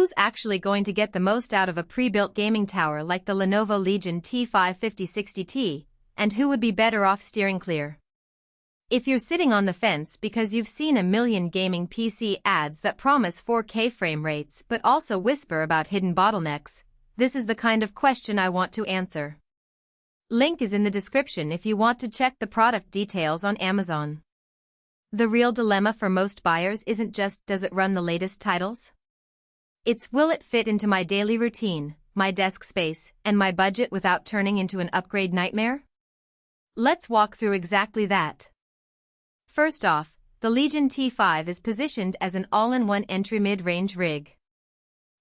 who's actually going to get the most out of a pre-built gaming tower like the Lenovo Legion T5 and who would be better off steering clear? If you're sitting on the fence because you've seen a million gaming PC ads that promise 4K frame rates but also whisper about hidden bottlenecks, this is the kind of question I want to answer. Link is in the description if you want to check the product details on Amazon. The real dilemma for most buyers isn't just, does it run the latest titles? It's, will it fit into my daily routine, my desk space, and my budget without turning into an upgrade nightmare? Let's walk through exactly that. First off, the Legion T5 is positioned as an all-in-one entry mid-range rig.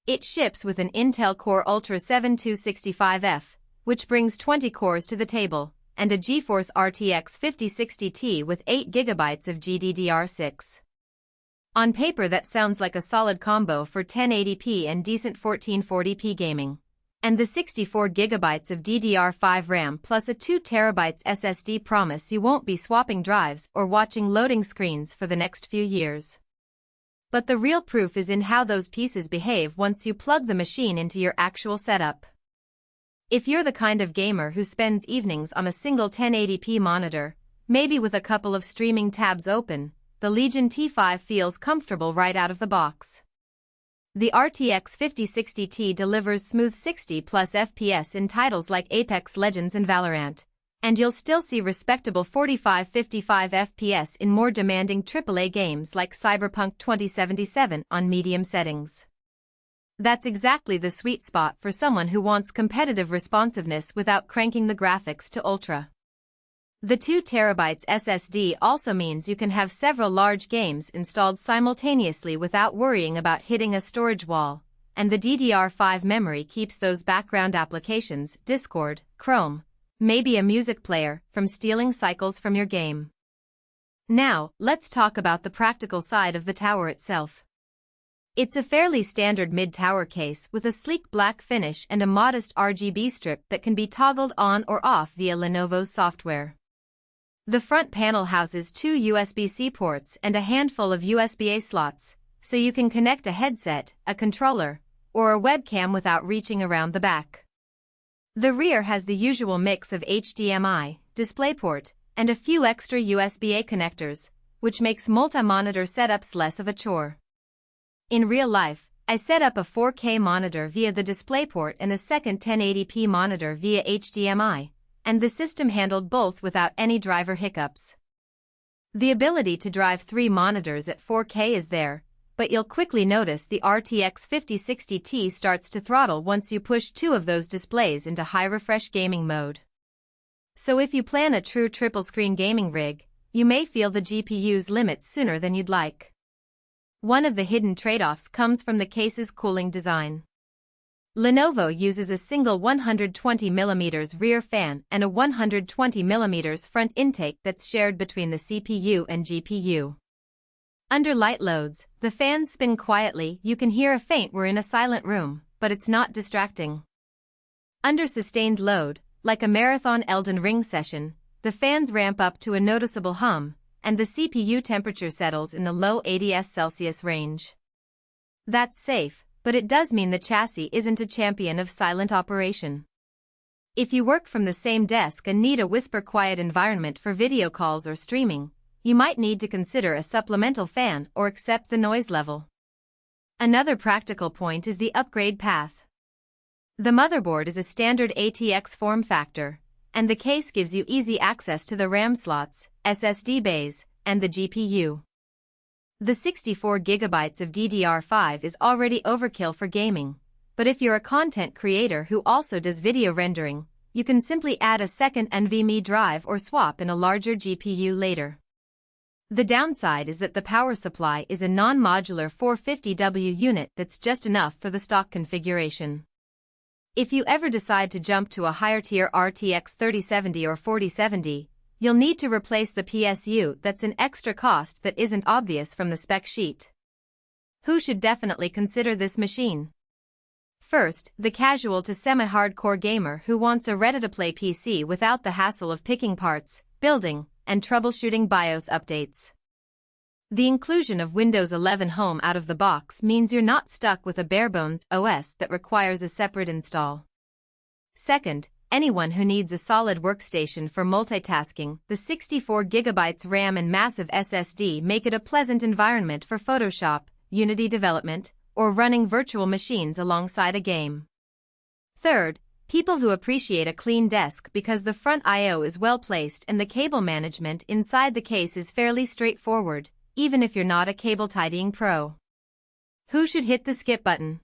It ships with an Intel Core Ultra 7265F, which brings 20 cores to the table, and a GeForce RTX 5060 with 8GB of GDDR6. On paper that sounds like a solid combo for 1080p and decent 1440p gaming. And the 64GB of DDR5 RAM plus a 2TB SSD promise you won't be swapping drives or watching loading screens for the next few years. But the real proof is in how those pieces behave once you plug the machine into your actual setup. If you're the kind of gamer who spends evenings on a single 1080p monitor, maybe with a couple of streaming tabs open, the Legion T5 feels comfortable right out of the box. The RTX 5060 delivers smooth 60+ FPS in titles like Apex Legends and Valorant, and you'll still see respectable 45-55 FPS in more demanding AAA games like Cyberpunk 2077 on medium settings. That's exactly the sweet spot for someone who wants competitive responsiveness without cranking the graphics to ultra. The 2TB SSD also means you can have several large games installed simultaneously without worrying about hitting a storage wall, and the DDR5 memory keeps those background applications, Discord, Chrome, maybe a music player, from stealing cycles from your game. Now, let's talk about the practical side of the tower itself. It's a fairly standard mid-tower case with a sleek black finish and a modest RGB strip that can be toggled on or off via Lenovo's software. The front panel houses 2 USB-C ports and a handful of USB-A slots, so you can connect a headset, a controller, or a webcam without reaching around the back. The rear has the usual mix of HDMI, DisplayPort, and a few extra USB-A connectors, which makes multi-monitor setups less of a chore. In real life, I set up a 4K monitor via the DisplayPort and a second 1080p monitor via HDMI, and the system handled both without any driver hiccups. The ability to drive 3 monitors at 4K is there, but you'll quickly notice the RTX 5060 starts to throttle once you push 2 of those displays into high refresh gaming mode. So if you plan a true triple-screen gaming rig, you may feel the GPU's limits sooner than you'd like. One of the hidden trade-offs comes from the case's cooling design. Lenovo uses a single 120mm rear fan and a 120mm front intake that's shared between the CPU and GPU. Under light loads, the fans spin quietly, you can hear a faint "we're in a silent room," but it's not distracting. Under sustained load, like a marathon Elden Ring session, the fans ramp up to a noticeable hum, and the CPU temperature settles in the low 80s Celsius range. That's safe, but it does mean the chassis isn't a champion of silent operation. If you work from the same desk and need a whisper-quiet environment for video calls or streaming, you might need to consider a supplemental fan or accept the noise level. Another practical point is the upgrade path. The motherboard is a standard ATX form factor, and the case gives you easy access to the RAM slots, SSD bays, and the GPU. The 64GB of DDR5 is already overkill for gaming, but if you're a content creator who also does video rendering, you can simply add a second NVMe drive or swap in a larger GPU later. The downside is that the power supply is a non-modular 450W unit that's just enough for the stock configuration. If you ever decide to jump to a higher-tier RTX 3070 or 4070, you'll need to replace the PSU. That's an extra cost that isn't obvious from the spec sheet. Who should definitely consider this machine? First, the casual to semi-hardcore gamer who wants a ready-to-play PC without the hassle of picking parts, building, and troubleshooting BIOS updates. The inclusion of Windows 11 Home out of the box means you're not stuck with a barebones OS that requires a separate install. Second, anyone who needs a solid workstation for multitasking, the 64GB RAM and massive SSD make it a pleasant environment for Photoshop, Unity development, or running virtual machines alongside a game. Third, people who appreciate a clean desk because the front I/O is well placed and the cable management inside the case is fairly straightforward, even if you're not a cable tidying pro. Who should hit the skip button?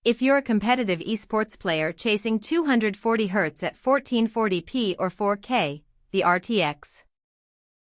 If you're a competitive esports player chasing 240Hz at 1440p or 4K, the RTX